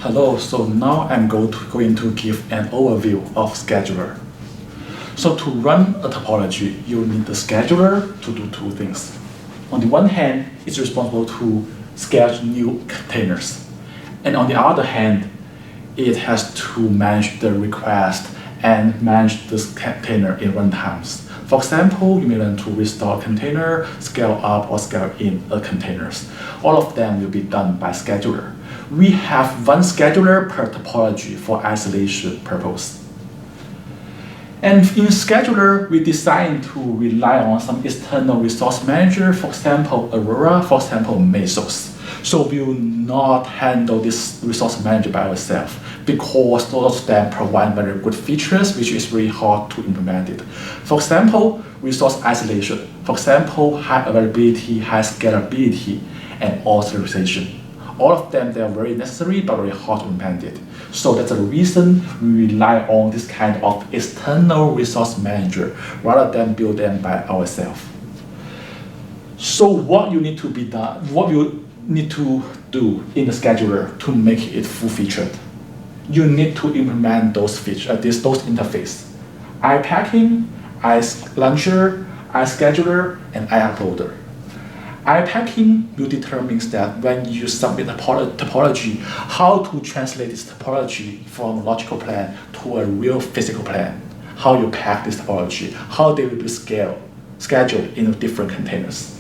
Hello, so now I'm going to give an overview of scheduler. So to run a topology, you need the scheduler to do two things. On the one hand, it's responsible to schedule new containers. And on the other hand, it has to manage the request and manage this container in runtimes. For example, you may want to restore a container, scale up or scale in a containers. All of them will be done by scheduler. We have one scheduler per topology for isolation purpose. And in scheduler, we design to rely on some external resource manager, for example, Aurora, for example, Mesos. So we will not handle this resource manager by ourselves because those of them provide very good features, which is very hard to implement it. For example, resource isolation. For example, high availability, high scalability, and authorization. All of them, they are very necessary but very hard to implement it. So that's the reason we rely on this kind of external resource manager rather than build them by ourselves. So what you need to be done, what you need to do in the scheduler to make it full-featured? You need to implement those features, those interfaces: iPacking, iLauncher, iScheduler, and iUploader. iPacking will determine that when you submit a topology, how to translate this topology from a logical plan to a real physical plan. How you pack this topology, how they will be scheduled in different containers.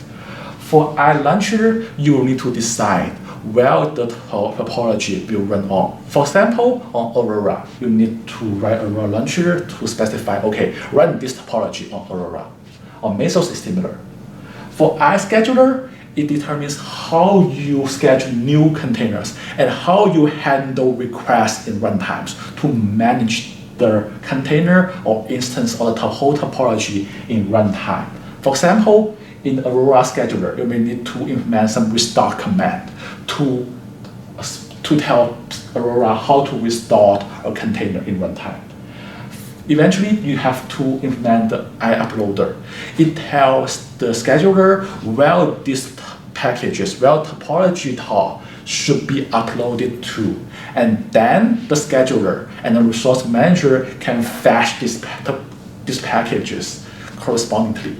For iLauncher, you will need to decide where the topology will run on. For example, on Aurora, you need to write Aurora launcher to specify, okay, run this topology on Aurora. On Mesos is similar. For iScheduler, it determines how you schedule new containers and how you handle requests in runtimes to manage the container or instance or the whole topology in runtime. For example, in Aurora Scheduler, you may need to implement some restart command to tell Aurora how to restore a container in runtime. Eventually, you have to implement the iUploader. It tells the scheduler where these packages, where topology tall should be uploaded to. And then the scheduler and the resource manager can fetch these packages correspondingly.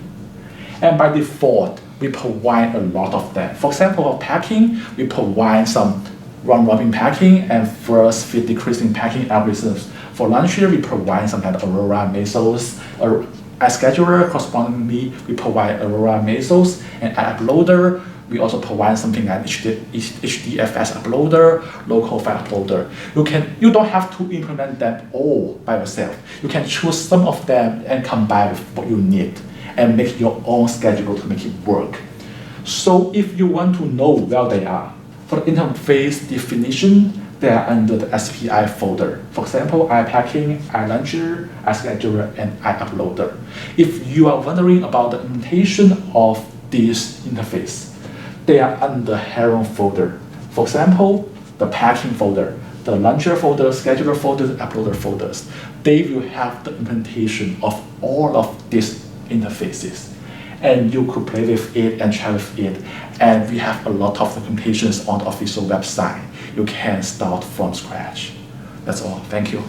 And by default, we provide a lot of them. For example, for packing, we provide some round-robin packing and first fit decreasing packing algorithms. For launcher, we provide some kind of Aurora Mesos. As scheduler, correspondingly, we provide Aurora Mesos, and iUploader, we also provide something like HDFS uploader, local file uploader. You don't have to implement them all by yourself. You can choose some of them and combine with what you need and make your own schedule to make it work. So if you want to know where they are, for the interface definition, they are under the SPI folder. For example, iPacking, iLauncher, iScheduler, and iUploader. If you are wondering about the implementation of this interface, they are under Heron folder. For example, the packing folder, the launcher folder, scheduler folder, uploader folders. They will have the implementation of all of these interfaces. And you could play with it and try with it. And we have a lot of documentations on the official website. You can start from scratch. That's all. Thank you.